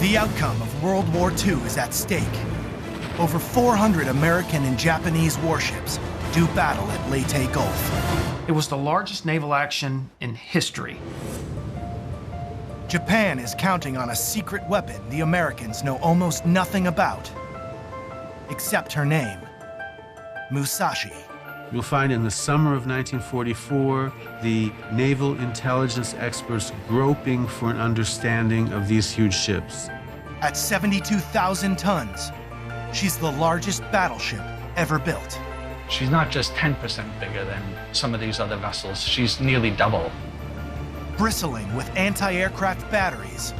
The outcome of World War II is at stake. Over 400 American and Japanese warships do battle at Leyte Gulf. It was the largest naval action in history. Japan is counting on a secret weapon the Americans know almost nothing about, except her name, Musashi. You'll find in the summer of 1944, the naval intelligence experts groping for an understanding of these huge ships. At 72,000 tons, she's the largest battleship ever built. She's not just 10% bigger than some of these other vessels, she's nearly double. Bristling with anti-aircraft batteries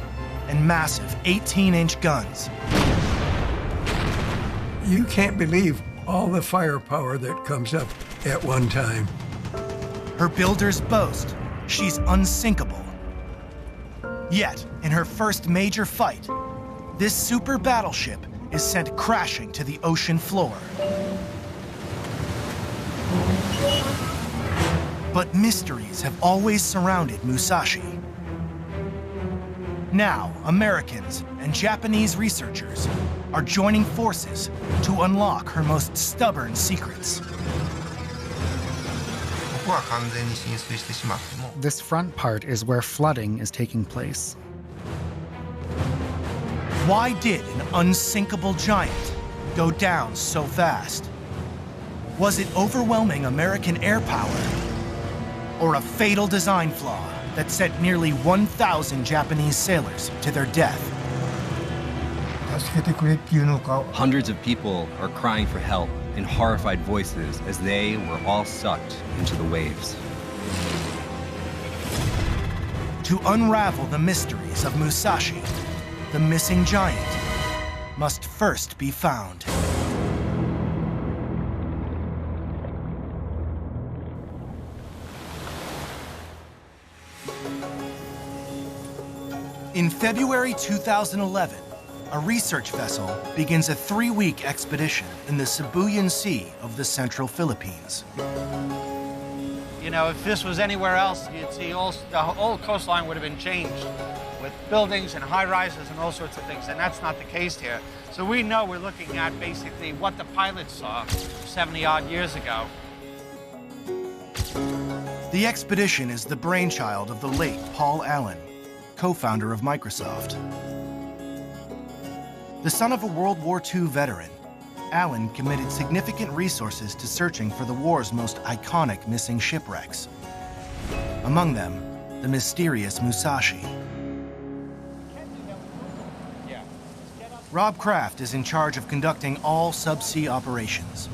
and massive 18-inch guns. You can't believe all the firepower that comes up at one time. Her builders boast she's unsinkable. Yet, in her first major fight, this super battleship is sent crashing to the ocean floor. But mysteries have always surrounded Musashi. Now, Americans and Japanese researchers are joining forces to unlock her most stubborn secrets. This front part is where flooding is taking place. Why did an unsinkable giant go down so fast? Was it overwhelming American air power, or a fatal design flaw that sent nearly 1,000 Japanese sailors to their death? Hundreds of people are crying for help in horrified voices as they were all sucked into the waves. To unravel the mysteries of Musashi, the missing giant must first be found. In February 2011, a research vessel begins a 3-week expedition in the Sibuyan Sea of the Central Philippines. You know, if this was anywhere else, you'd see the whole coastline would have been changed with buildings and high-rises and all sorts of things, and that's not the case here. So we know we're looking at basically what the pilots saw 70-odd years ago. The expedition is the brainchild of the late Paul Allen, co-founder of Microsoft. The son of a World War II veteran, Allen committed significant resources to searching for the war's most iconic missing shipwrecks. Among them, the mysterious Musashi. Rob Kraft is in charge of conducting all subsea operations.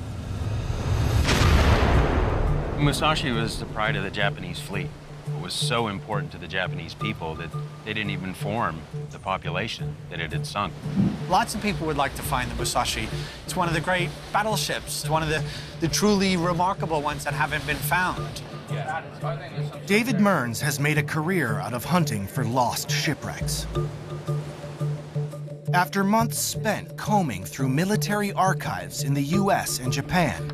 Musashi was the pride of the Japanese fleet. It was so important to the Japanese people that they didn't even inform the population that it had sunk. Lots of people would like to find the Musashi. It's one of the great battleships. It's one of the truly remarkable ones that haven't been found. David Mearns has made a career out of hunting for lost shipwrecks. After months spent combing through military archives in the US and Japan,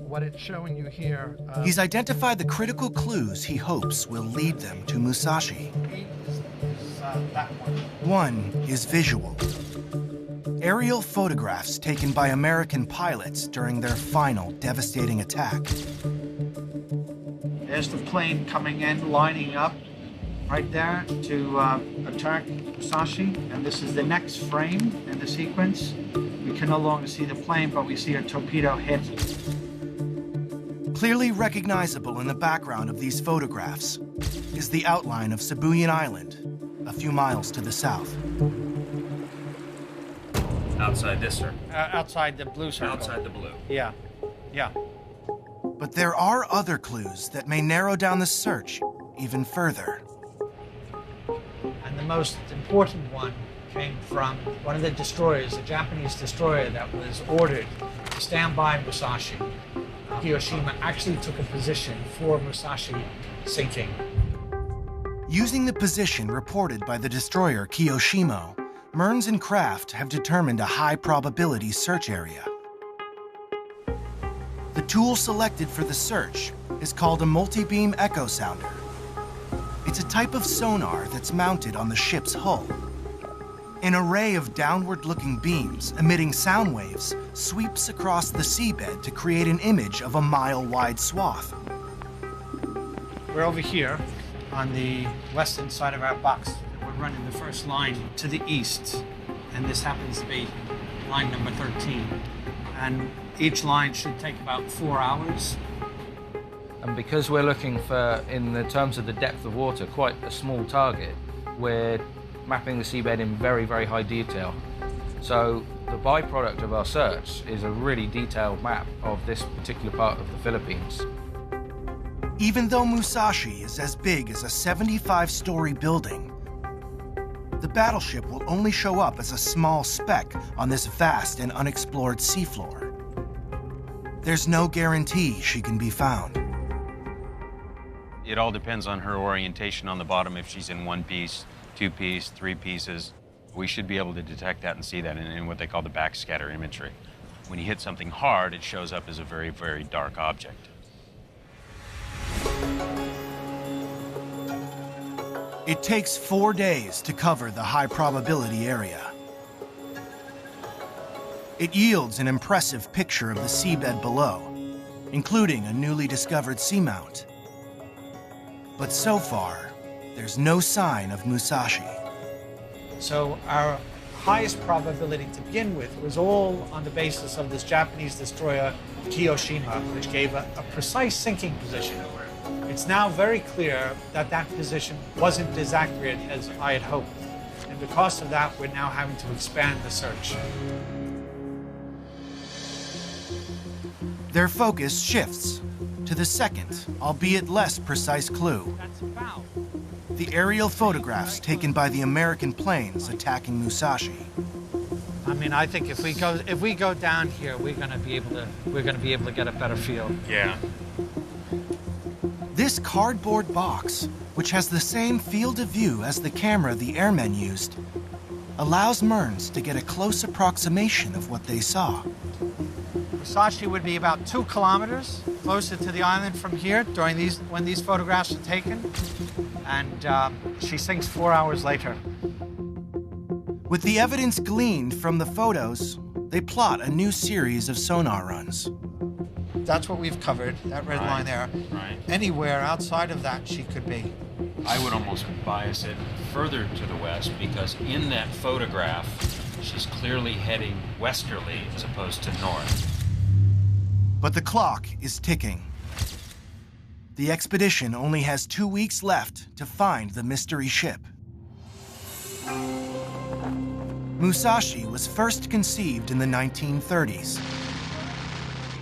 what it's showing you here, he's identified the critical clues he hopes will lead them to Musashi. One is visual. Aerial photographs taken by American pilots during their final devastating attack. There's the plane coming in, lining up right there to attack Musashi. And this is the next frame in the sequence. We can no longer see the plane, but we see a torpedo hit. Clearly recognizable in the background of these photographs is the outline of Sibuyan Island, a few miles to the south. Outside this, sir. Outside the blue circle. Outside the blue. Yeah, yeah. But there are other clues that may narrow down the search even further. And the most important one came from one of the destroyers, a Japanese destroyer that was ordered to stand by Musashi. Hiroshima actually took a position for Musashi sinking. Using the position reported by the destroyer Kiyoshimo, Mearns and Kraft have determined a high-probability search area. The tool selected for the search is called a multi-beam echo sounder. It's a type of sonar that's mounted on the ship's hull. An array of downward-looking beams emitting sound waves sweeps across the seabed to create an image of a mile-wide swath. We're over here on the western side of our box. We're running the first line to the east, and this happens to be line number 13. And each line should take about 4 hours. And because we're looking for, in the terms of the depth of water, quite a small target, we're mapping the seabed in very, very high detail. So the byproduct of our search is a really detailed map of this particular part of the Philippines. Even though Musashi is as big as a 75-story building, the battleship will only show up as a small speck on this vast and unexplored seafloor. There's no guarantee she can be found. It all depends on her orientation on the bottom, if she's in one piece, two piece, three pieces. We should be able to detect that and see that in what they call the backscatter imagery. When you hit something hard, it shows up as a very, very dark object. It takes 4 days to cover the high-probability area. It yields an impressive picture of the seabed below, including a newly discovered seamount. But so far, there's no sign of Musashi. So our highest probability to begin with was all on the basis of this Japanese destroyer, Kiyoshima, which gave a precise sinking position. It's now very clear that that position wasn't as accurate as I had hoped. And because of that, we're now having to expand the search. Their focus shifts to the second, albeit less precise clue. The aerial photographs taken by the American planes attacking Musashi. I mean, I think if we go down here, we're going to be able to get a better feel. Yeah. This cardboard box, which has the same field of view as the camera the airmen used, allows Mearns to get a close approximation of what they saw. Musashi would be about 2 kilometers closer to the island from here when these photographs are taken, and she sinks 4 hours later. With the evidence gleaned from the photos, they plot a new series of sonar runs. That's what we've covered, that red line there. Right. Anywhere outside of that she could be. I would almost bias it further to the west, because in that photograph, she's clearly heading westerly as opposed to north. But the clock is ticking. The expedition only has 2 weeks left to find the mystery ship. Musashi was first conceived in the 1930s,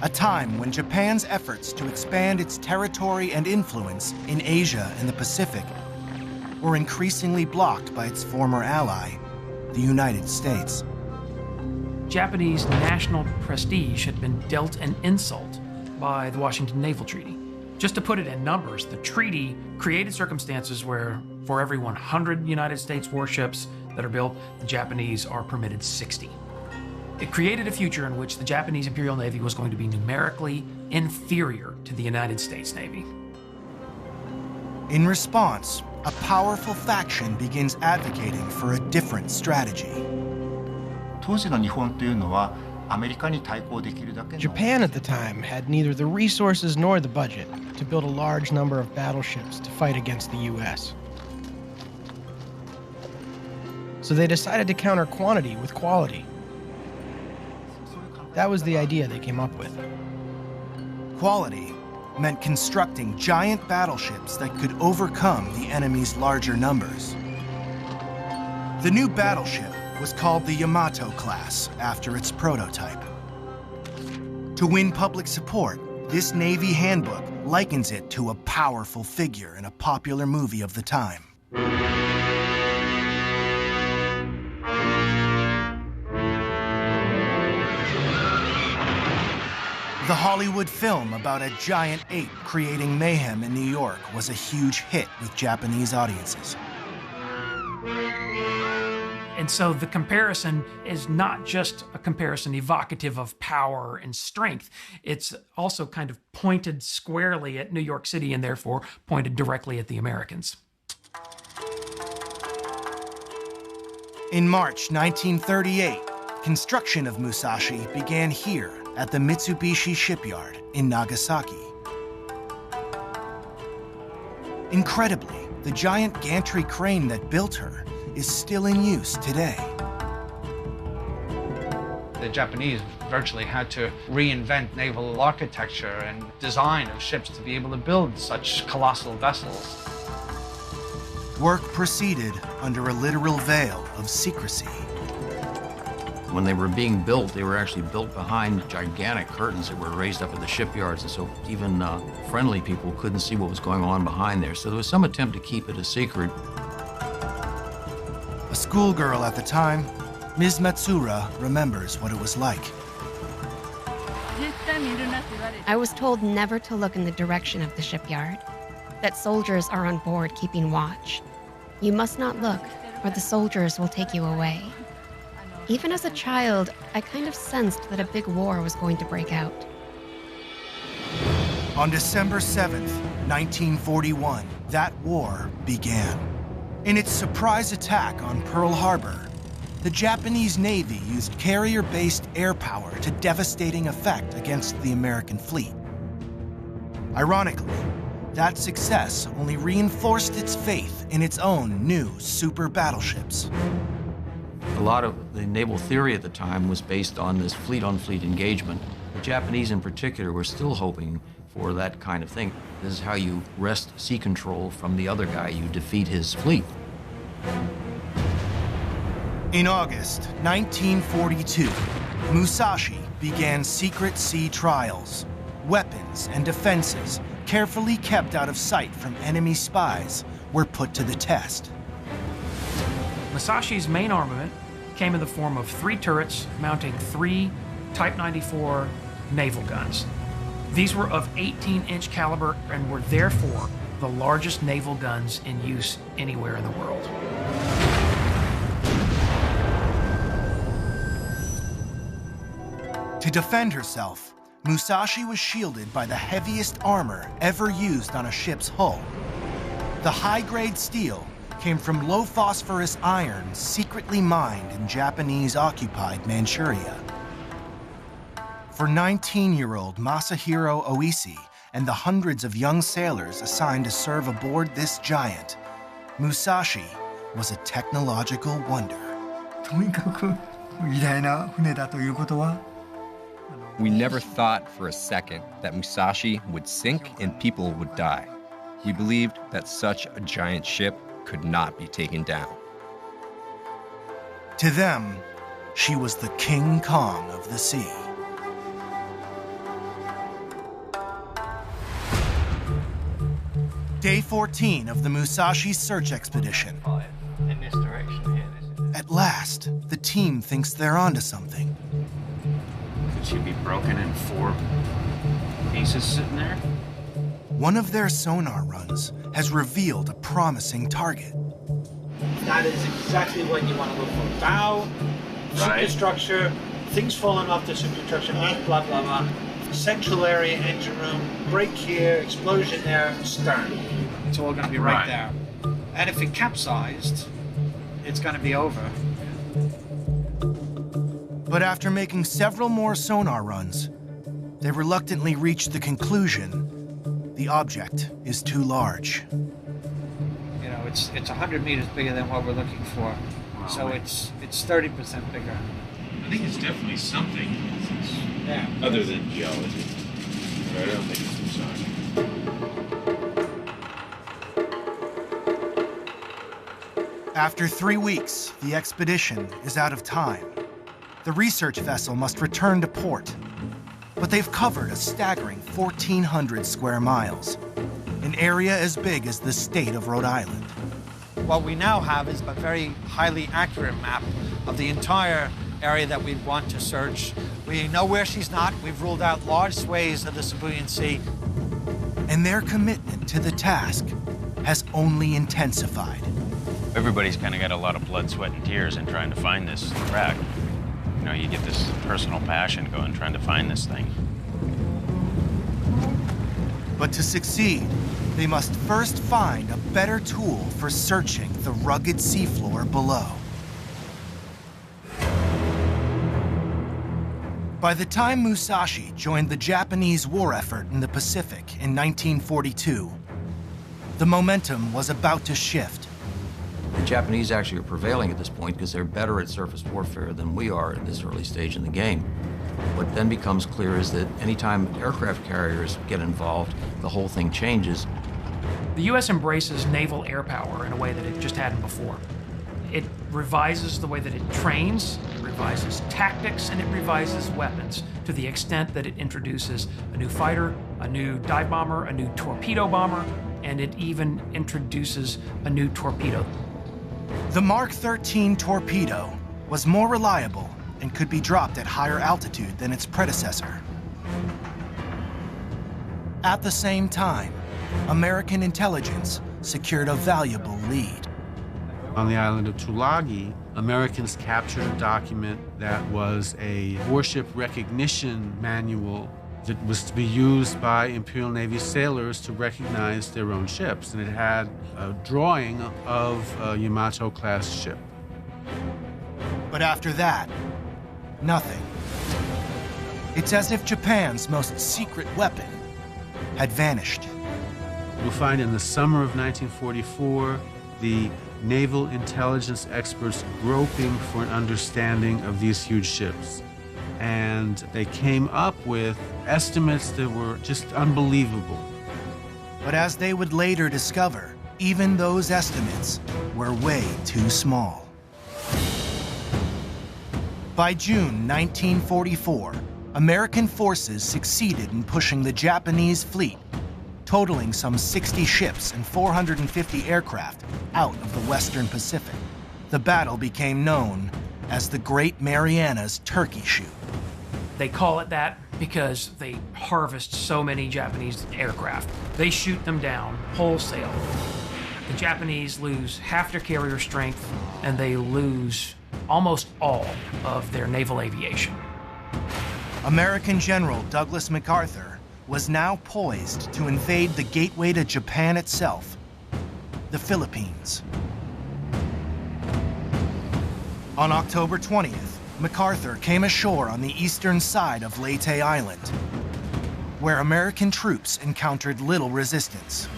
a time when Japan's efforts to expand its territory and influence in Asia and the Pacific were increasingly blocked by its former ally, the United States. Japanese national prestige had been dealt an insult by the Washington Naval Treaty. Just to put it in numbers, the treaty created circumstances where for every 100 United States warships that are built, the Japanese are permitted 60. It created a future in which the Japanese Imperial Navy was going to be numerically inferior to the United States Navy. In response, a powerful faction begins advocating for a different strategy. Japan at the time had neither the resources nor the budget to build a large number of battleships to fight against the U.S. So they decided to counter quantity with quality. That was the idea they came up with. Quality meant constructing giant battleships that could overcome the enemy's larger numbers. The new battleship was called the Yamato class after its prototype. To win public support, this Navy handbook likens it to a powerful figure in a popular movie of the time. The Hollywood film about a giant ape creating mayhem in New York was a huge hit with Japanese audiences. And so the comparison is not just a comparison evocative of power and strength. It's also kind of pointed squarely at New York City and therefore pointed directly at the Americans. In March 1938, construction of Musashi began here at the Mitsubishi shipyard in Nagasaki. Incredibly, the giant gantry crane that built her is still in use today. The Japanese virtually had to reinvent naval architecture and design of ships to be able to build such colossal vessels. Work proceeded under a literal veil of secrecy. When they were being built, they were actually built behind gigantic curtains that were raised up at the shipyards, and so even friendly people couldn't see what was going on behind there. So there was some attempt to keep it a secret. A schoolgirl at the time, Ms. Matsura remembers what it was like. I was told never to look in the direction of the shipyard, that soldiers are on board keeping watch. You must not look, or the soldiers will take you away. Even as a child, I kind of sensed that a big war was going to break out. On December 7th, 1941, that war began. In its surprise attack on Pearl Harbor, the Japanese Navy used carrier-based air power to devastating effect against the American fleet. Ironically, that success only reinforced its faith in its own new super battleships. A lot of the naval theory at the time was based on this fleet-on-fleet engagement. The Japanese in particular were still hoping for that kind of thing. This is how you wrest sea control from the other guy. You defeat his fleet. In August 1942, Musashi began secret sea trials. Weapons and defenses, carefully kept out of sight from enemy spies, were put to the test. Musashi's main armament came in the form of 3 turrets mounting 3 Type 94 naval guns. These were of 18-inch caliber and were therefore the largest naval guns in use anywhere in the world. To defend herself, Musashi was shielded by the heaviest armor ever used on a ship's hull. The high-grade steel came from low-phosphorus iron secretly mined in Japanese-occupied Manchuria. For 19-year-old Masahiro Oishi and the hundreds of young sailors assigned to serve aboard this giant, Musashi was a technological wonder. We never thought for a second that Musashi would sink and people would die. We believed that such a giant ship could not be taken down. To them, she was the King Kong of the sea. Day 14 of the Musashi search expedition. In this direction here. At last, the team thinks they're onto something. Could she be broken in 4 pieces sitting there? One of their sonar runs has revealed a promising target. That is exactly what you want to look for. Bow, superstructure, things falling off the superstructure, blah, blah, blah. Central area, engine room, brake here, explosion there, stern. It's all going to be right there. And if it capsized, it's going to be over. But after making several more sonar runs, they reluctantly reach the conclusion the object is too large. You know, it's 100 meters bigger than what we're looking for. Wow. So it's 30% bigger. I think it's definitely something. Yeah. Other than geology. But I don't think it's Musashi. After 3 weeks, the expedition is out of time. The research vessel must return to port. But they've covered a staggering 1,400 square miles, an area as big as the state of Rhode Island. What we now have is a very highly accurate map of the entire area that we'd want to search. We know where she's not. We've ruled out large swathes of the Sibuyan Sea. And their commitment to the task has only intensified. Everybody's kind of got a lot of blood, sweat, and tears in trying to find this wreck. You know, you get this personal passion going trying to find this thing. But to succeed, they must first find a better tool for searching the rugged seafloor below. By the time Musashi joined the Japanese war effort in the Pacific in 1942, the momentum was about to shift. The Japanese actually are prevailing at this point because they're better at surface warfare than we are at this early stage in the game. What then becomes clear is that anytime aircraft carriers get involved, the whole thing changes. The U.S. embraces naval air power in a way that it just hadn't before. It revises the way that it trains, it revises tactics, and it revises weapons to the extent that it introduces a new fighter, a new dive bomber, a new torpedo bomber, and it even introduces a new torpedo. The Mark 13 torpedo was more reliable and could be dropped at higher altitude than its predecessor. At the same time, American intelligence secured a valuable lead. On the island of Tulagi, Americans captured a document that was a warship recognition manual that was to be used by Imperial Navy sailors to recognize their own ships. And it had a drawing of a Yamato-class ship. But after that, nothing. It's as if Japan's most secret weapon had vanished. You'll find in the summer of 1944, the naval intelligence experts groping for an understanding of these huge ships. And they came up with estimates that were just unbelievable. But as they would later discover, even those estimates were way too small. By June 1944, American forces succeeded in pushing the Japanese fleet, totaling some 60 ships and 450 aircraft, out of the Western Pacific. The battle became known as the Great Marianas Turkey Shoot. They call it that because they harvest so many Japanese aircraft. They shoot them down wholesale. The Japanese lose half their carrier strength, and they lose almost all of their naval aviation. American General Douglas MacArthur was now poised to invade the gateway to Japan itself, the Philippines. On October 20th, MacArthur came ashore on the eastern side of Leyte Island, where American troops encountered little resistance.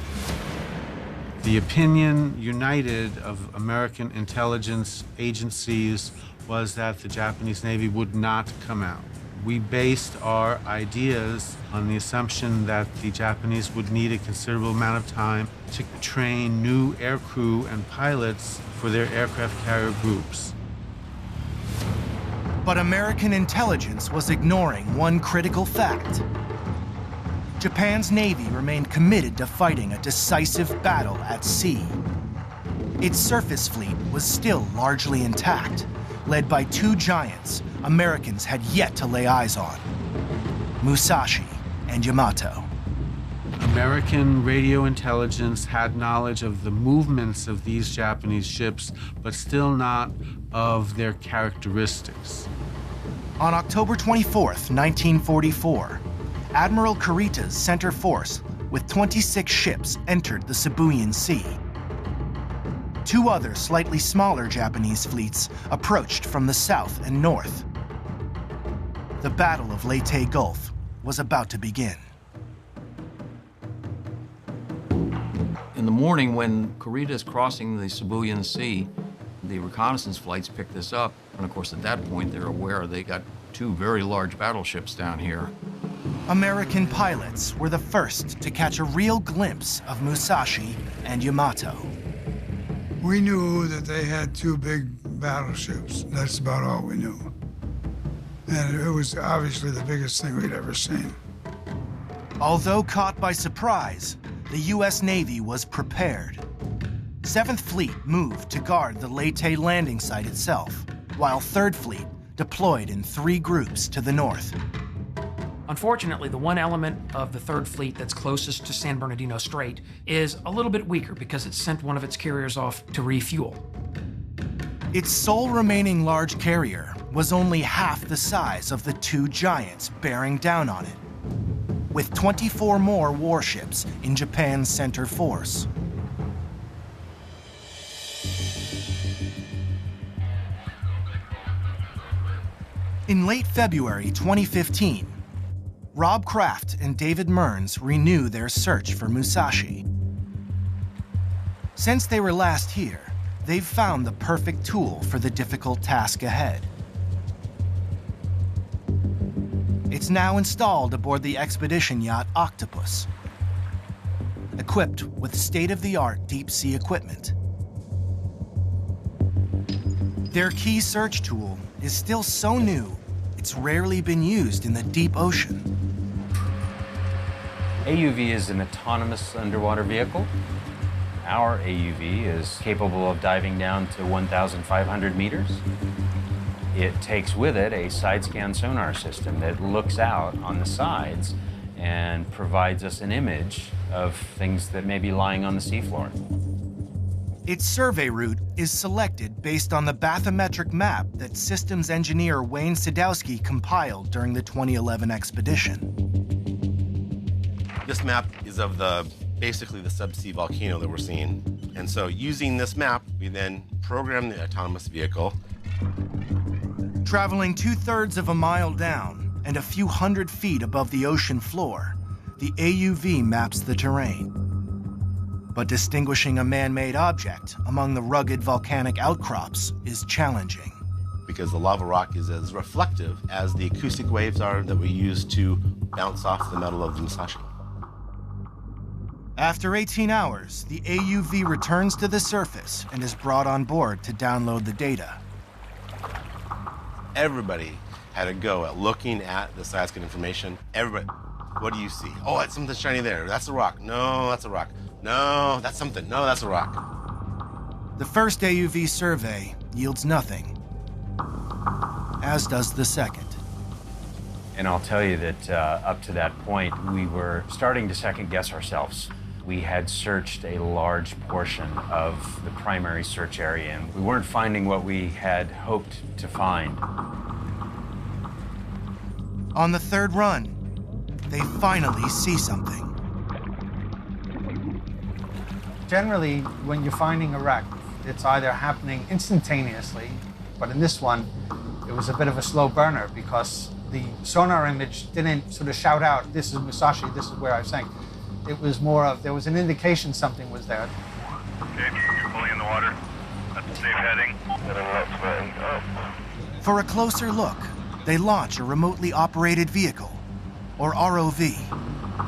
The opinion united of American intelligence agencies was that the Japanese Navy would not come out. We based our ideas on the assumption that the Japanese would need a considerable amount of time to train new aircrew and pilots for their aircraft carrier groups. But American intelligence was ignoring one critical fact. Japan's Navy remained committed to fighting a decisive battle at sea. Its surface fleet was still largely intact, led by two giants Americans had yet to lay eyes on, Musashi and Yamato. American radio intelligence had knowledge of the movements of these Japanese ships, but still not of their characteristics. On October 24th, 1944, Admiral Kurita's center force with 26 ships entered the Sibuyan Sea. Two other slightly smaller Japanese fleets approached from the south and north. The Battle of Leyte Gulf was about to begin. In the morning, when Kurita is crossing the Sibuyan Sea, the reconnaissance flights pick this up. And of course, at that point, they're aware they got two very large battleships down here. American pilots were the first to catch a real glimpse of Musashi and Yamato. We knew that they had two big battleships. That's about all we knew. And it was obviously the biggest thing we'd ever seen. Although caught by surprise, the U.S. Navy was prepared. 7th Fleet moved to guard the Leyte landing site itself, while 3rd Fleet deployed in 3 groups to the north. Unfortunately, the one element of the 3rd Fleet that's closest to San Bernardino Strait is a little bit weaker because it sent one of its carriers off to refuel. Its sole remaining large carrier was only half the size of the two giants bearing down on it, with 24 more warships in Japan's center force. In late February 2015, Rob Kraft and David Mearns renew their search for Musashi. Since they were last here, they've found the perfect tool for the difficult task ahead. It's now installed aboard the expedition yacht Octopus, equipped with state-of-the-art deep-sea equipment. Their key search tool is still so new, it's rarely been used in the deep ocean. AUV is an autonomous underwater vehicle. Our AUV is capable of diving down to 1,500 meters. It takes with it a side-scan sonar system that looks out on the sides and provides us an image of things that may be lying on the seafloor. Its survey route is selected based on the bathymetric map that systems engineer Wayne Sadowski compiled during the 2011 expedition. This map is of basically the subsea volcano that we're seeing. And so using this map, we then program the autonomous vehicle. Traveling 2/3 of a mile down and a few hundred feet above the ocean floor, the AUV maps the terrain. But distinguishing a man-made object among the rugged volcanic outcrops is challenging. Because the lava rock is as reflective as the acoustic waves are that we use to bounce off the metal of the Musashi. After 18 hours, the AUV returns to the surface and is brought on board to download the data. Everybody had a go at looking at the side-scan information. Everybody, what do you see? Oh, it's something shiny there. That's a rock. No, that's a rock. No, that's something. No, that's a rock. The first AUV survey yields nothing, as does the second. And I'll tell you that up to that point, we were starting to second-guess ourselves. We had searched a large portion of the primary search area, and we weren't finding what we had hoped to find. On the third run, they finally see something. Generally, when you're finding a wreck, it's either happening instantaneously, but in this one, it was a bit of a slow burner because the sonar image didn't sort of shout out, this is Musashi, this is where I sank. It was more of, there was an indication something was there. Dave, you're fully in the water. That's a safe heading. For a closer look, they launch a remotely operated vehicle, or ROV.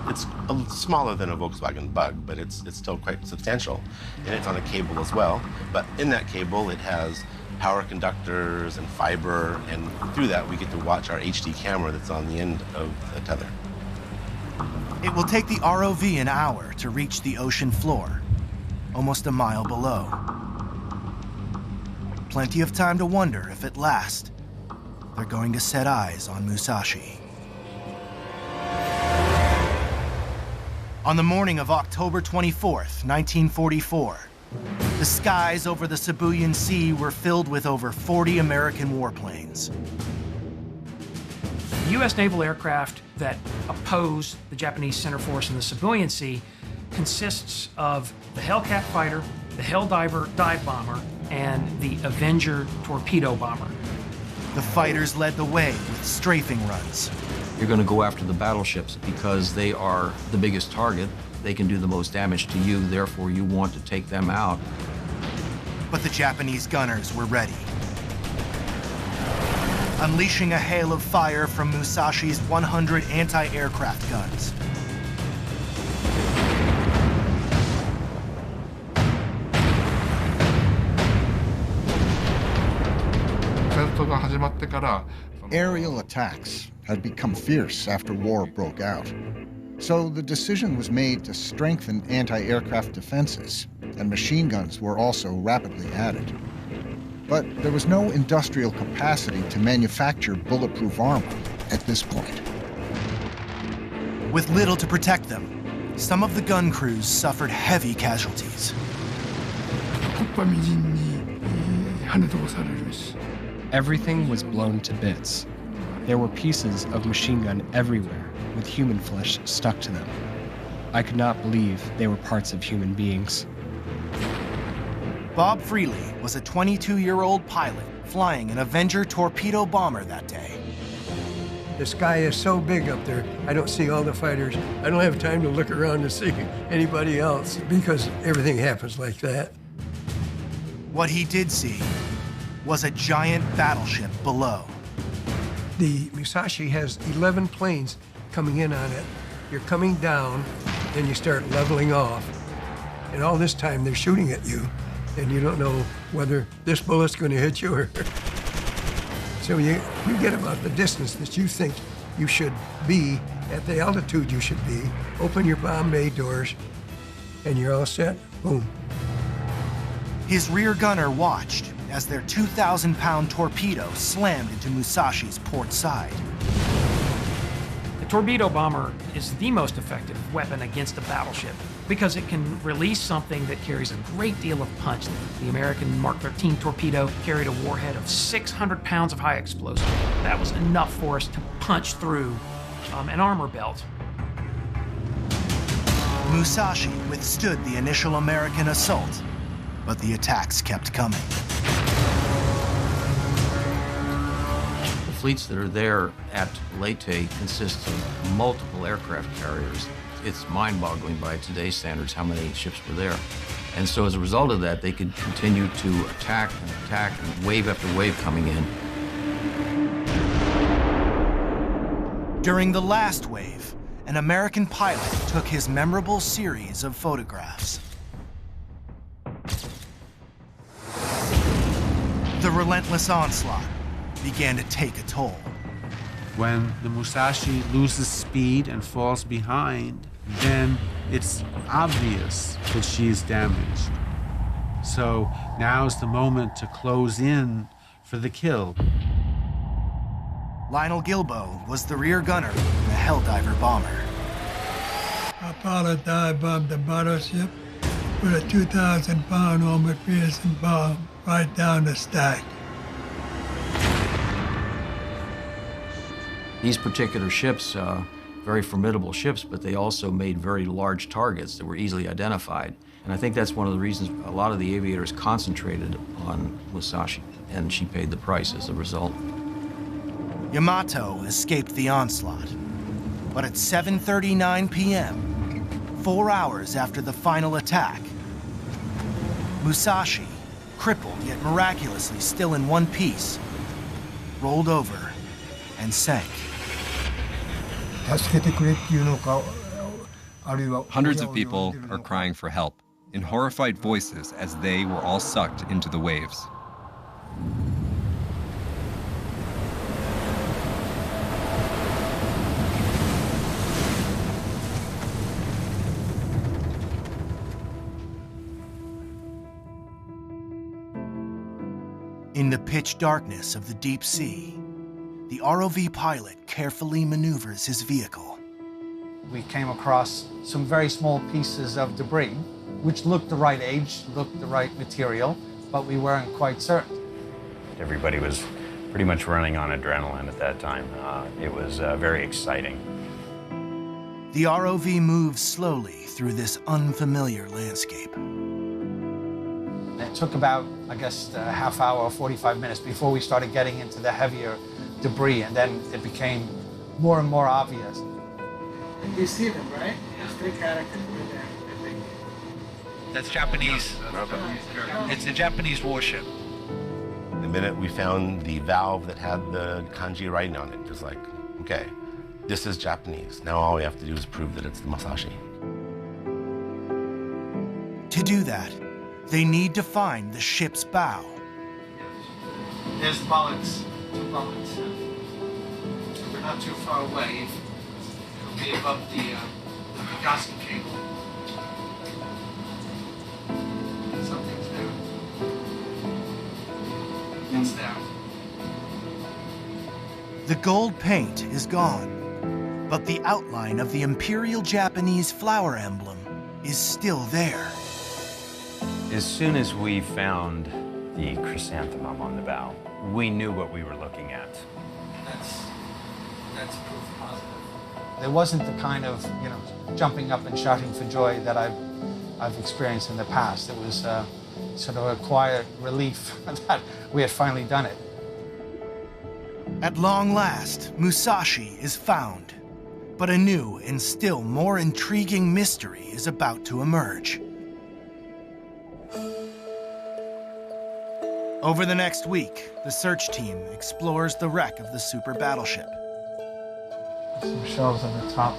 It's smaller than a Volkswagen Bug, but it's still quite substantial. And it's on a cable as well. But in that cable, it has power conductors and fiber, and through that, we get to watch our HD camera that's on the end of the tether. It will take the ROV an hour to reach the ocean floor, almost a mile below. Plenty of time to wonder if at last, they're going to set eyes on Musashi. On the morning of October 24th, 1944, the skies over the Sibuyan Sea were filled with over 40 American warplanes. The U.S. naval aircraft that oppose the Japanese center force in the Sibuyan Sea consists of the Hellcat fighter, the Helldiver dive bomber, and the Avenger torpedo bomber. The fighters led the way with strafing runs. You're going to go after the battleships because they are the biggest target. They can do the most damage to you, therefore you want to take them out. But the Japanese gunners were ready. Unleashing a hail of fire from Musashi's 100 anti-aircraft guns. Aerial attacks had become fierce after war broke out. So the decision was made to strengthen anti-aircraft defenses, and machine guns were also rapidly added. But there was no industrial capacity to manufacture bulletproof armor at this point. With little to protect them, some of the gun crews suffered heavy casualties. Everything was blown to bits. There were pieces of machine gun everywhere, with human flesh stuck to them. I could not believe they were parts of human beings. Bob Freely was a 22-year-old pilot flying an Avenger torpedo bomber that day. The sky is so big up there, I don't see all the fighters. I don't have time to look around to see anybody else because everything happens like that. What he did see was a giant battleship below. The Musashi has 11 planes coming in on it. You're coming down, then you start leveling off. And all this time they're shooting at you, and you don't know whether this bullet's going to hit you or... So you get about the distance that you think you should be, at the altitude you should be, open your bomb bay doors, and you're all set, boom. His rear gunner watched as their 2,000-pound torpedo slammed into Musashi's port side. The torpedo bomber is the most effective weapon against a battleship because it can release something that carries a great deal of punch. The American Mark 13 torpedo carried a warhead of 600 pounds of high explosive. That was enough for us to punch through an armor belt. Musashi withstood the initial American assault, but the attacks kept coming. The fleets that are there at Leyte consist of multiple aircraft carriers. It's mind-boggling by today's standards how many ships were there. And so as a result of that, they could continue to attack, and wave after wave coming in. During the last wave, an American pilot took his memorable series of photographs. The relentless onslaught began to take a toll. When the Musashi loses speed and falls behind, then it's obvious that she's damaged. So now's the moment to close in for the kill. Lionel Gilbo was the rear gunner in the Helldiver bomber. Our pilot dive bombed the battleship with a 2,000-pound armor-piercing bomb right down the stack. These particular ships, very formidable ships, but they also made very large targets that were easily identified. And I think that's one of the reasons a lot of the aviators concentrated on Musashi, and she paid the price as a result. Yamato escaped the onslaught, but at 7:39 p.m., 4 hours after the final attack, Musashi, crippled yet miraculously still in one piece, rolled over and sank. Hundreds of people are crying for help in horrified voices as they were all sucked into the waves. In the pitch darkness of the deep sea, the ROV pilot carefully maneuvers his vehicle. We came across some very small pieces of debris, which looked the right age, looked the right material, but we weren't quite certain. Everybody was pretty much running on adrenaline at that time. It was very exciting. The ROV moves slowly through this unfamiliar landscape. It took about, I guess, a half hour or 45 minutes before we started getting into the heavier debris, and then it became more and more obvious. You see them, right? There's 3 characters right there, I think. That's Japanese. It's a Japanese warship. The minute we found the valve that had the kanji writing on it, just like, okay, this is Japanese. Now all we have to do is prove that it's the Musashi. To do that, they need to find the ship's bow. There's bullets, 2 bullets. We're not too far away. It'll be above the gasket cable. Something's there. It's there. The gold paint is gone, but the outline of the Imperial Japanese flower emblem is still there. As soon as we found the chrysanthemum on the bow, we knew what we were looking at. That's proof positive. There wasn't the kind of, jumping up and shouting for joy that I've experienced in the past. It was sort of a quiet relief that we had finally done it. At long last, Musashi is found, but a new and still more intriguing mystery is about to emerge. Over the next week, the search team explores the wreck of the super battleship. Some shelves on the top.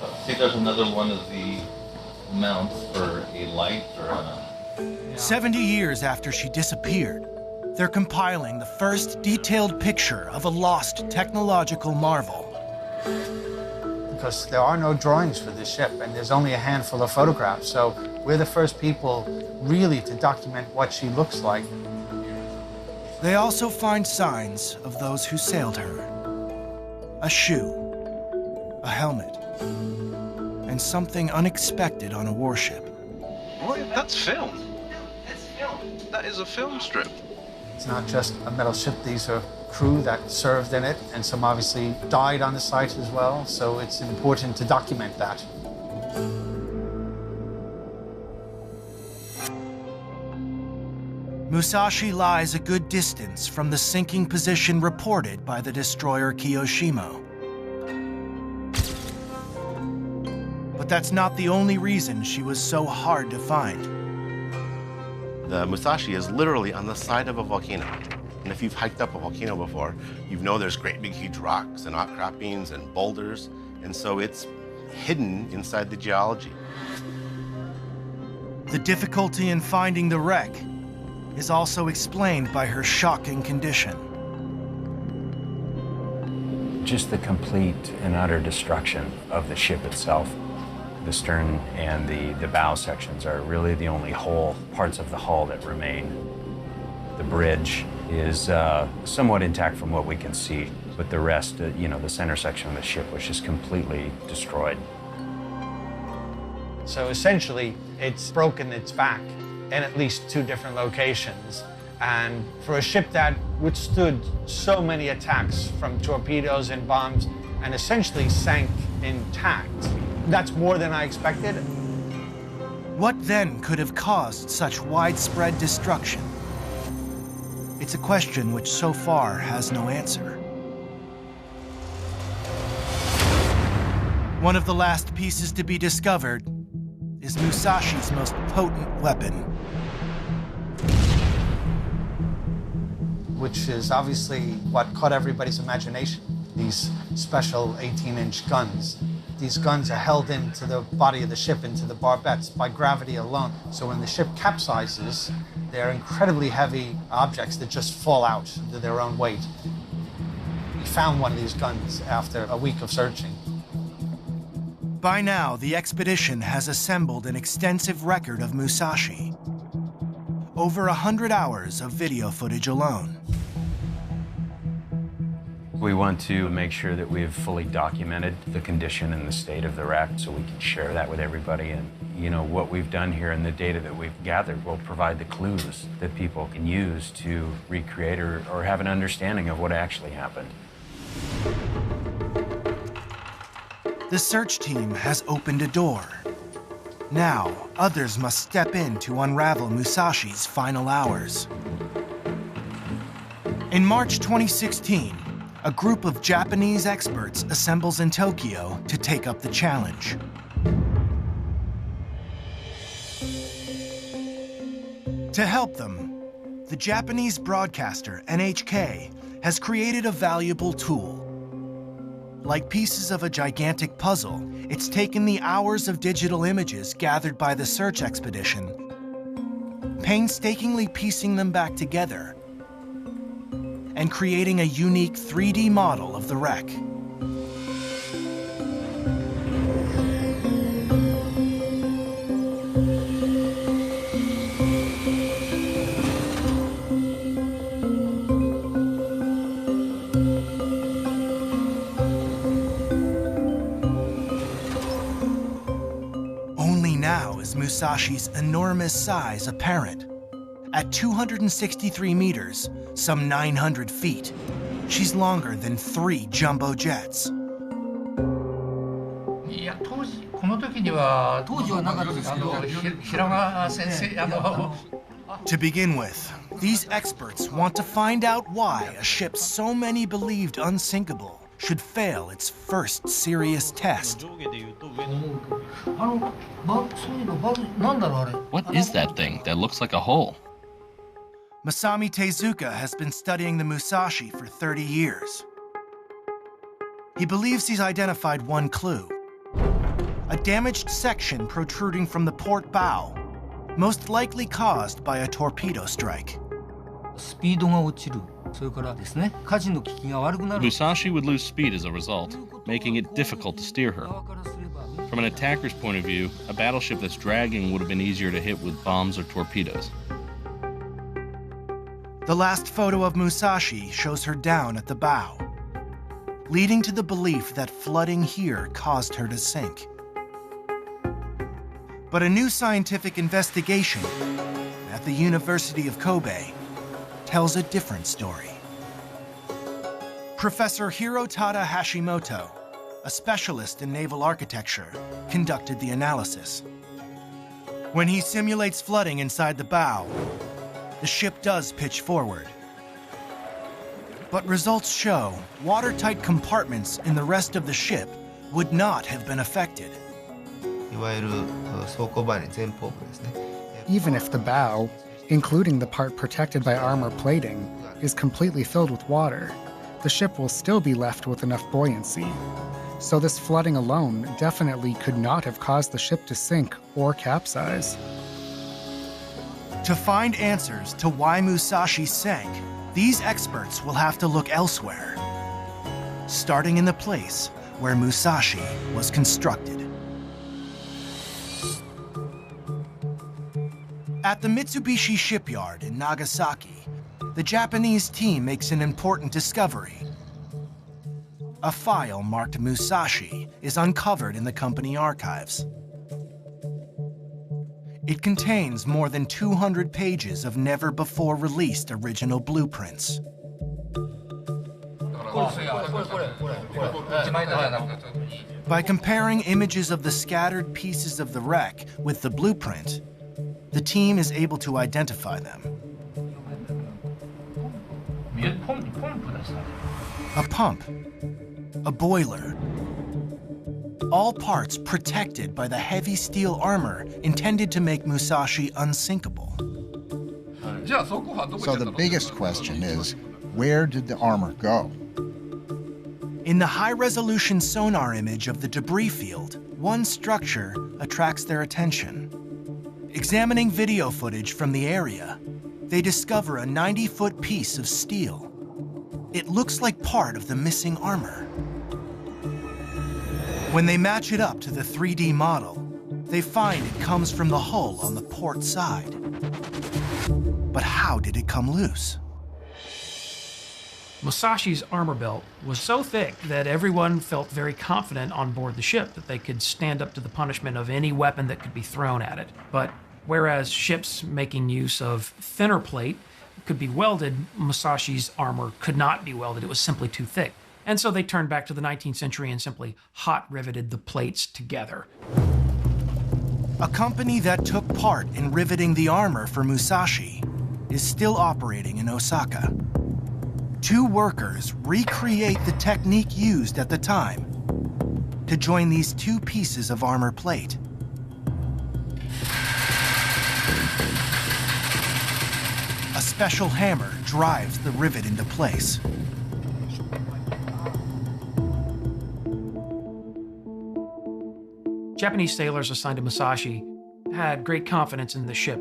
I think there's another one of the mounts for a light or a... 70 years after she disappeared, they're compiling the first detailed picture of a lost technological marvel. Because there are no drawings for this ship, and there's only a handful of photographs, so we're the first people really to document what she looks like. They also find signs of those who sailed her. A shoe, a helmet, and something unexpected on a warship. What? That's film. That is a film strip. It's not just a metal ship. These are crew that served in it, and some obviously died on the site as well, so it's important to document that. Musashi lies a good distance from the sinking position reported by the destroyer Kiyoshima. But that's not the only reason she was so hard to find. The Musashi is literally on the side of a volcano. And if you've hiked up a volcano before, you know there's great big huge rocks and outcroppings and boulders, and so it's hidden inside the geology. The difficulty in finding the wreck is also explained by her shocking condition. Just the complete and utter destruction of the ship itself. The stern and the bow sections are really the only whole parts of the hull that remain. The bridge is somewhat intact from what we can see, but the rest, the center section of the ship was just completely destroyed. So essentially, it's broken its back in at least 2 different locations. And for a ship that withstood so many attacks from torpedoes and bombs and essentially sank intact, that's more than I expected. What then could have caused such widespread destruction? It's a question which so far has no answer. One of the last pieces to be discovered is Musashi's most potent weapon. Which is obviously what caught everybody's imagination, these special 18-inch guns. These guns are held into the body of the ship, into the barbettes, by gravity alone. So when the ship capsizes, they're incredibly heavy objects that just fall out to their own weight. We found one of these guns after a week of searching. By now, the expedition has assembled an extensive record of Musashi. Over 100 hours of video footage alone. We want to make sure that we've fully documented the condition and the state of the wreck so we can share that with everybody. And, what we've done here and the data that we've gathered will provide the clues that people can use to recreate or have an understanding of what actually happened. The search team has opened a door. Now, others must step in to unravel Musashi's final hours. In March 2016, a group of Japanese experts assembles in Tokyo to take up the challenge. To help them, the Japanese broadcaster NHK has created a valuable tool. Like pieces of a gigantic puzzle, it's taken the hours of digital images gathered by the search expedition, painstakingly piecing them back together, and creating a unique 3D model of the wreck. Only now is Musashi's enormous size apparent. At 263 meters, some 900 feet, she's longer than 3 jumbo jets. To begin with, These experts want to find out why a ship so many believed unsinkable should fail its first serious test. What is that thing that looks like a hole? Masami Tezuka has been studying the Musashi for 30 years. He believes he's identified one clue: a damaged section protruding from the port bow, most likely caused by a torpedo strike. Musashi would lose speed as a result, making it difficult to steer her. From an attacker's point of view, a battleship that's dragging would have been easier to hit with bombs or torpedoes. The last photo of Musashi shows her down at the bow, leading to the belief that flooding here caused her to sink. But a new scientific investigation at the University of Kobe tells a different story. Professor Hirotada Hashimoto, a specialist in naval architecture, conducted the analysis. When he simulates flooding inside the bow, the ship does pitch forward. But results show watertight compartments in the rest of the ship would not have been affected. Even if the bow, including the part protected by armor plating, is completely filled with water, the ship will still be left with enough buoyancy. So this flooding alone definitely could not have caused the ship to sink or capsize. To find answers to why Musashi sank, these experts will have to look elsewhere, starting in the place where Musashi was constructed. At the Mitsubishi shipyard in Nagasaki, the Japanese team makes an important discovery. A file marked Musashi is uncovered in the company archives. It contains more than 200 pages of never-before-released original blueprints. By comparing images of the scattered pieces of the wreck with the blueprint, the team is able to identify them. A pump, a boiler, all parts protected by the heavy steel armor intended to make Musashi unsinkable. So the biggest question is, where did the armor go? In the high-resolution sonar image of the debris field, one structure attracts their attention. Examining video footage from the area, they discover a 90-foot piece of steel. It looks like part of the missing armor. When they match it up to the 3D model, they find it comes from the hull on the port side. But how did it come loose? Musashi's armor belt was so thick that everyone felt very confident on board the ship that they could stand up to the punishment of any weapon that could be thrown at it. But whereas ships making use of thinner plate could be welded, Musashi's armor could not be welded. It was simply too thick. And so they turned back to the 19th century and simply hot riveted the plates together. A company that took part in riveting the armor for Musashi is still operating in Osaka. Two workers recreate the technique used at the time to join these two pieces of armor plate. A special hammer drives the rivet into place. Japanese sailors assigned to Musashi had great confidence in the ship.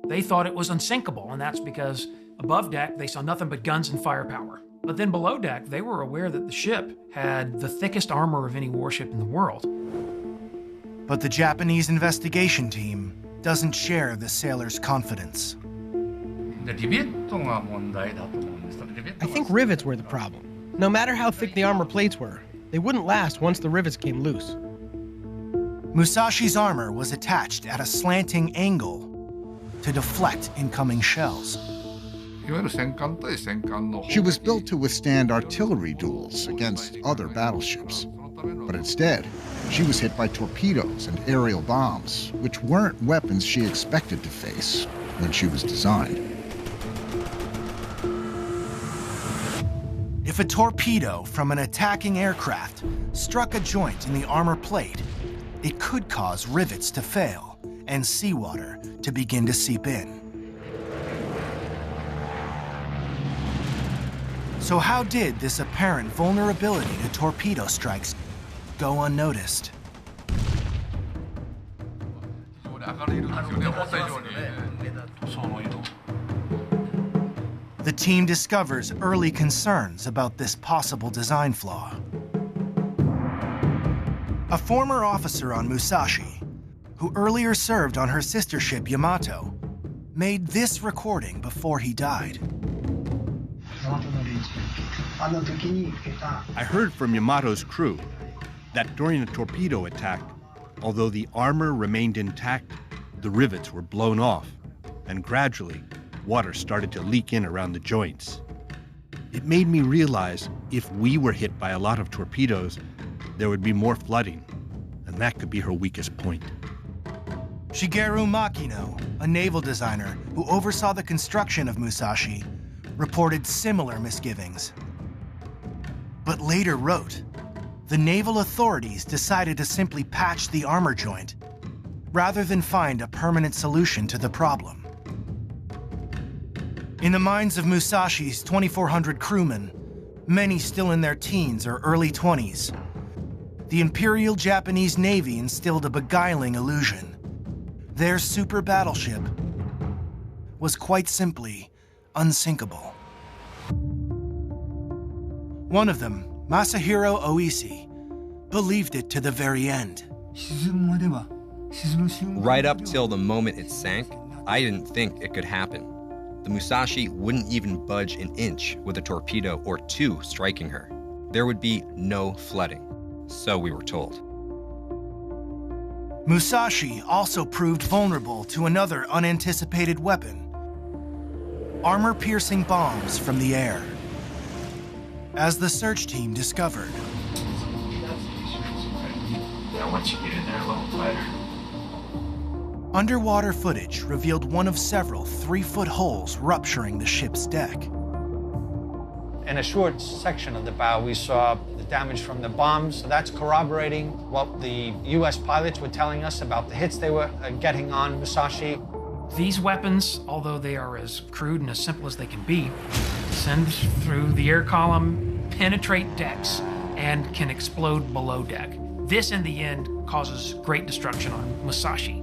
They thought it was unsinkable, and that's because above deck they saw nothing but guns and firepower. But then below deck, they were aware that the ship had the thickest armor of any warship in the world. But the Japanese investigation team doesn't share the sailors' confidence. I think rivets were the problem. No matter how thick the armor plates were, they wouldn't last once the rivets came loose. Musashi's armor was attached at a slanting angle to deflect incoming shells. She was built to withstand artillery duels against other battleships. But instead, she was hit by torpedoes and aerial bombs, which weren't weapons she expected to face when she was designed. If a torpedo from an attacking aircraft struck a joint in the armor plate, it could cause rivets to fail and seawater to begin to seep in. So how did this apparent vulnerability to torpedo strikes go unnoticed? The team discovers early concerns about this possible design flaw. A former officer on Musashi, who earlier served on her sister ship Yamato, made this recording before he died. I heard from Yamato's crew that during a torpedo attack, although the armor remained intact, the rivets were blown off, and gradually, water started to leak in around the joints. It made me realize if we were hit by a lot of torpedoes, there would be more flooding, and that could be her weakest point. Shigeru Makino, a naval designer who oversaw the construction of Musashi, reported similar misgivings. But later wrote, the naval authorities decided to simply patch the armor joint rather than find a permanent solution to the problem. In the minds of Musashi's 2,400 crewmen, many still in their teens or early 20s, the Imperial Japanese Navy instilled a beguiling illusion. Their super battleship was quite simply unsinkable. One of them, Masahiro Oishi, believed it to the very end. Right up till the moment it sank, I didn't think it could happen. The Musashi wouldn't even budge an inch with a torpedo or two striking her. There would be no flooding, so we were told. Musashi also proved vulnerable to another unanticipated weapon: armor-piercing bombs from the air. As the search team discovered, once you get in there a little tighter. Underwater footage revealed one of several 3-foot holes rupturing the ship's deck. In a short section of the bow, we saw the damage from the bombs. So that's corroborating what the U.S. pilots were telling us about the hits they were getting on Musashi. These weapons, although they are as crude and as simple as they can be, send through the air column, penetrate decks, and can explode below deck. This, in the end, causes great destruction on Musashi.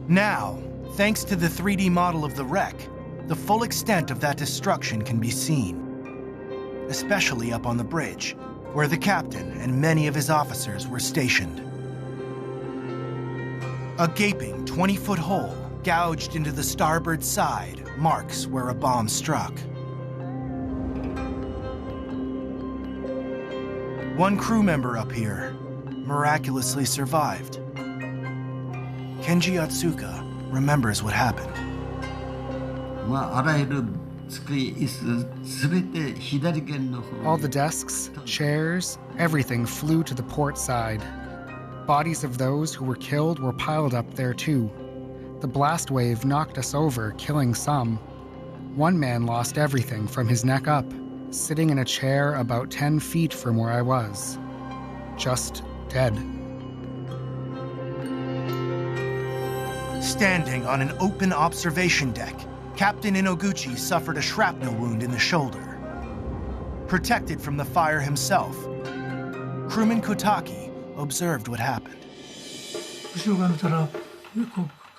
Now, thanks to the 3D model of the wreck, the full extent of that destruction can be seen, especially up on the bridge, where the captain and many of his officers were stationed. A gaping 20-foot hole gouged into the starboard side marks where a bomb struck. One crew member up here miraculously survived. Kenji Atsuka remembers what happened. All the desks, chairs, everything flew to the port side. Bodies of those who were killed were piled up there too. The blast wave knocked us over, killing some. One man lost everything from his neck up, sitting in a chair about 10 feet from where I was. Just dead. Standing on an open observation deck, Captain Inoguchi suffered a shrapnel wound in the shoulder. Protected from the fire himself, crewman Kotaki observed what happened.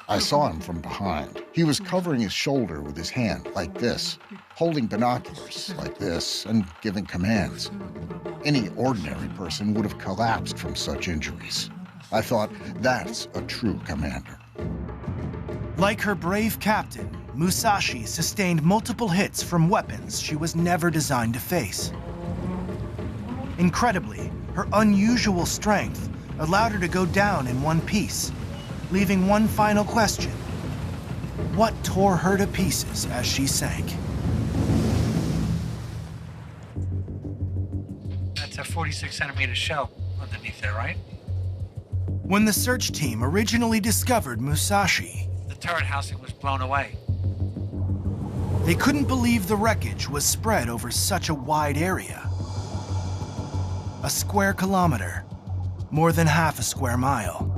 I saw him from behind. He was covering his shoulder with his hand, like this, holding binoculars, like this, and giving commands. Any ordinary person would have collapsed from such injuries. I thought, that's a true commander. Like her brave captain, Musashi sustained multiple hits from weapons she was never designed to face. Incredibly, her unusual strength allowed her to go down in one piece, leaving one final question. What tore her to pieces as she sank? That's a 46-centimeter shell underneath there, right? When the search team originally discovered Musashi, The turret housing was blown away. They couldn't believe the wreckage was spread over such a wide area. A square kilometer, more than half a square mile.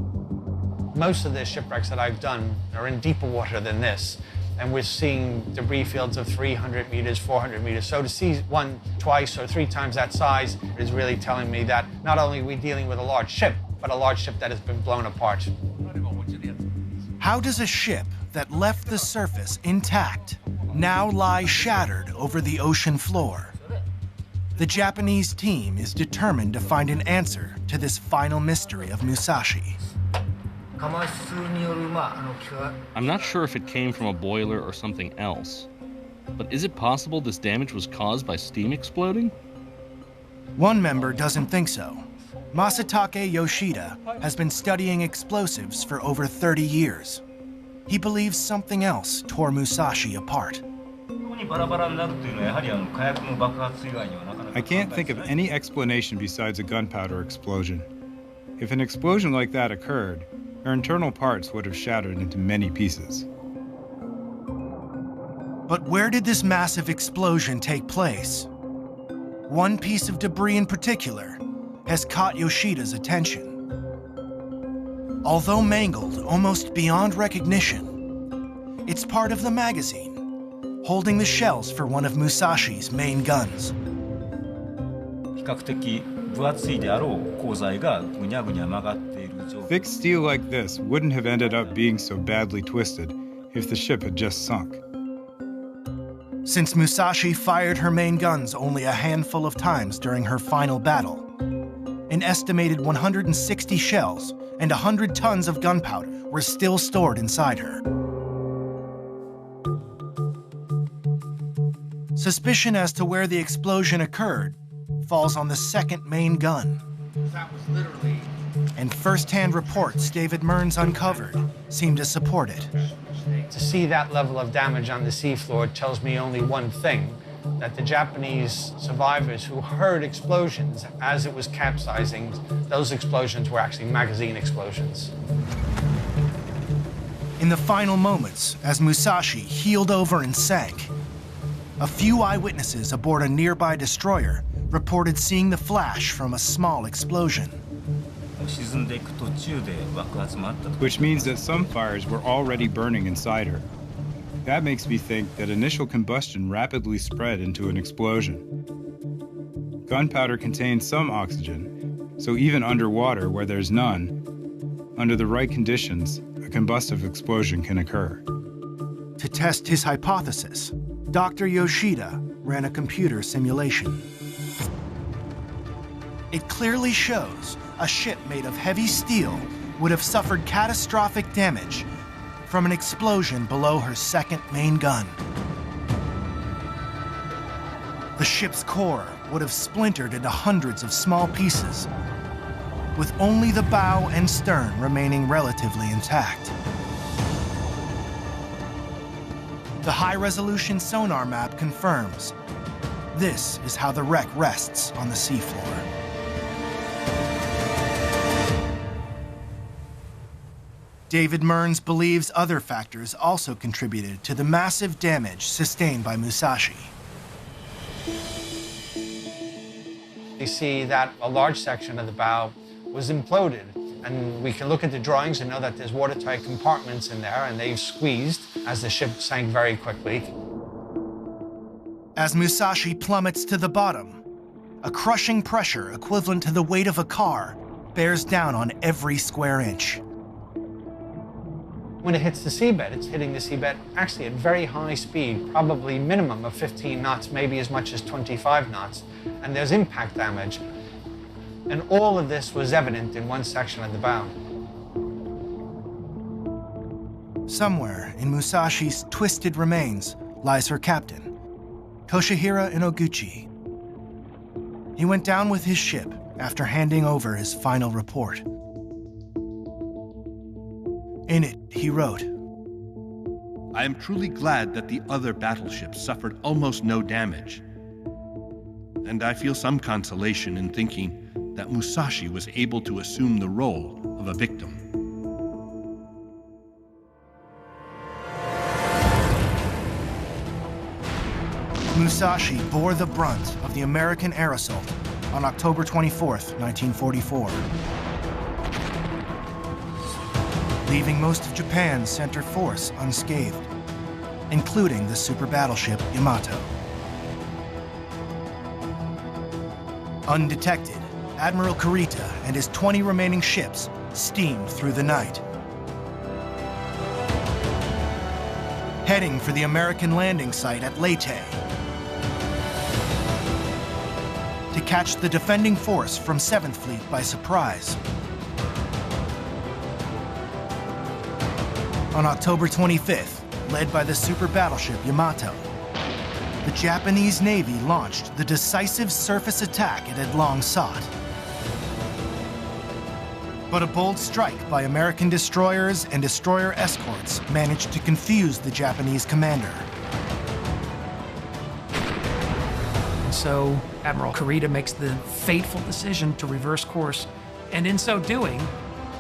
Most of the shipwrecks that I've done are in deeper water than this, and we're seeing debris fields of 300 meters, 400 meters. So to see one twice or three times that size is really telling me that not only are we dealing with a large ship, but a large ship that has been blown apart. How does a ship that left the surface intact now lie shattered over the ocean floor? The Japanese team is determined to find an answer to this final mystery of Musashi. I'm not sure if it came from a boiler or something else, but is it possible this damage was caused by steam exploding? One member doesn't think so. Masatake Yoshida has been studying explosives for over 30 years. He believes something else tore Musashi apart. I can't think of any explanation besides a gunpowder explosion. If an explosion like that occurred, her internal parts would have shattered into many pieces. But where did this massive explosion take place? One piece of debris in particular has caught Yoshida's attention. Although mangled almost beyond recognition, it's part of the magazine, holding the shells for one of Musashi's main guns. Thick steel like this wouldn't have ended up being so badly twisted if the ship had just sunk. Since Musashi fired her main guns only a handful of times during her final battle, an estimated 160 shells and 100 tons of gunpowder were still stored inside her. Suspicion as to where the explosion occurred falls on the second main gun. That was literally... And first-hand reports David Mearns uncovered seem to support it. To see that level of damage on the seafloor tells me only one thing, that the Japanese survivors who heard explosions as it was capsizing, those explosions were actually magazine explosions. In the final moments, as Musashi heeled over and sank, a few eyewitnesses aboard a nearby destroyer reported seeing the flash from a small explosion. Which means that some fires were already burning inside her. That makes me think that initial combustion rapidly spread into an explosion. Gunpowder contains some oxygen, so even underwater where there's none, under the right conditions, a combustive explosion can occur. To test his hypothesis, Dr. Yoshida ran a computer simulation. It clearly shows a ship made of heavy steel would have suffered catastrophic damage from an explosion below her second main gun. The ship's core would have splintered into hundreds of small pieces, with only the bow and stern remaining relatively intact. The high-resolution sonar map confirms this is how the wreck rests on the seafloor. David Mearns believes other factors also contributed to the massive damage sustained by Musashi. You see that a large section of the bow was imploded, and we can look at the drawings and know that there's watertight compartments in there, and they've squeezed as the ship sank very quickly. As Musashi plummets to the bottom, a crushing pressure equivalent to the weight of a car bears down on every square inch. When it hits the seabed, it's hitting the seabed actually at very high speed, probably minimum of 15 knots, maybe as much as 25 knots, and there's impact damage. And all of this was evident in one section of the bow. Somewhere in Musashi's twisted remains lies her captain, Toshihira Inoguchi. He went down with his ship after handing over his final report. In it, he wrote, I am truly glad that the other battleships suffered almost no damage. And I feel some consolation in thinking that Musashi was able to assume the role of a victim. Musashi bore the brunt of the American air assault on October 24th, 1944, leaving most of Japan's center force unscathed, including the super battleship Yamato. Undetected, Admiral Kurita and his 20 remaining ships steamed through the night, heading for the American landing site at Leyte to catch the defending force from 7th Fleet by surprise. On October 25th, led by the super battleship Yamato, the Japanese Navy launched the decisive surface attack it had long sought. But a bold strike by American destroyers and destroyer escorts managed to confuse the Japanese commander. And so Admiral Kurita makes the fateful decision to reverse course, and in so doing,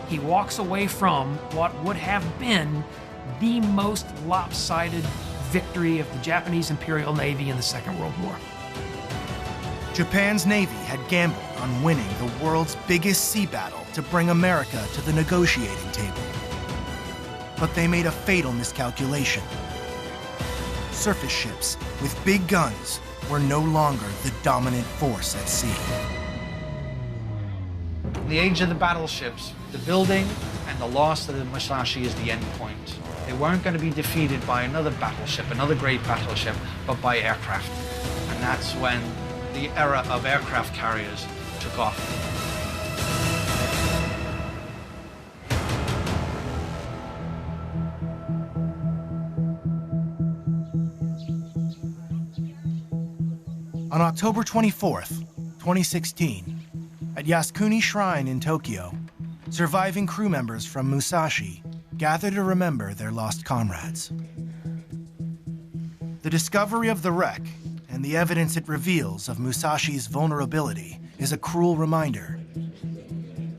he walks away from what would have been the most lopsided victory of the Japanese Imperial Navy in the Second World War. Japan's Navy had gambled on winning the world's biggest sea battle to bring America to the negotiating table. But they made a fatal miscalculation. Surface ships with big guns were no longer the dominant force at sea. In the age of the battleships, the building and the loss of the Musashi is the end point. They weren't going to be defeated by another battleship, another great battleship, but by aircraft. And that's when the era of aircraft carriers took off. On October 24th, 2016, at Yasukuni Shrine in Tokyo, surviving crew members from Musashi gather to remember their lost comrades. The discovery of the wreck and the evidence it reveals of Musashi's vulnerability is a cruel reminder.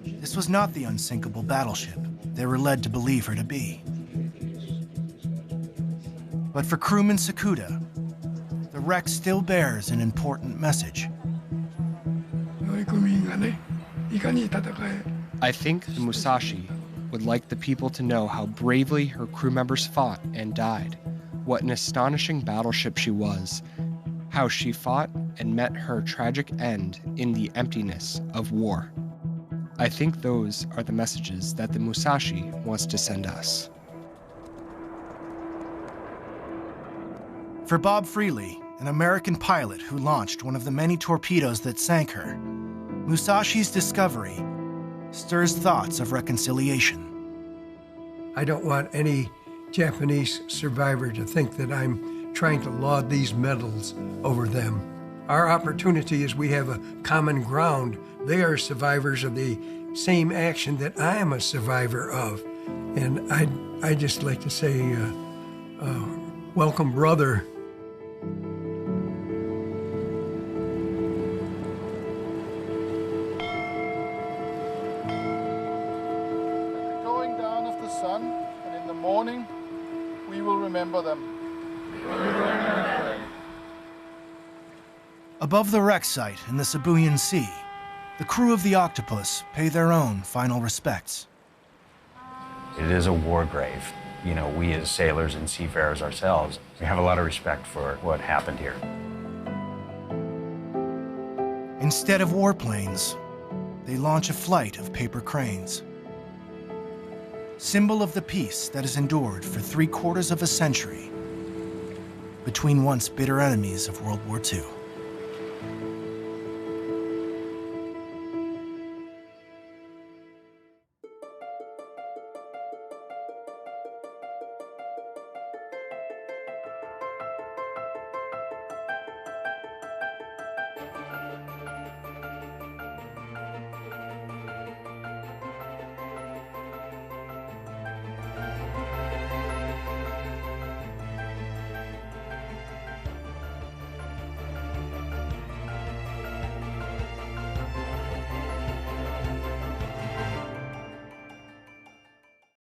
This was not the unsinkable battleship they were led to believe her to be. But for crewman Sakuda, the wreck still bears an important message. I think the Musashi would like the people to know how bravely her crew members fought and died, what an astonishing battleship she was, how she fought and met her tragic end in the emptiness of war. I think those are the messages that the Musashi wants to send us. For Bob Freely, an American pilot who launched one of the many torpedoes that sank her, Musashi's discovery stirs thoughts of reconciliation. I don't want any Japanese survivor to think that I'm trying to laud these medals over them. Our opportunity is we have a common ground. They are survivors of the same action that I am a survivor of. And I'd just like to say, welcome, brother. And in the morning, we will remember them. Above the wreck site in the Sibuyan Sea, the crew of the Octopus pay their own final respects. It is a war grave. You know, we as sailors and seafarers ourselves, we have a lot of respect for what happened here. Instead of warplanes, they launch a flight of paper cranes. Symbol of the peace that has endured for 3/4 of a century between once bitter enemies of World War II.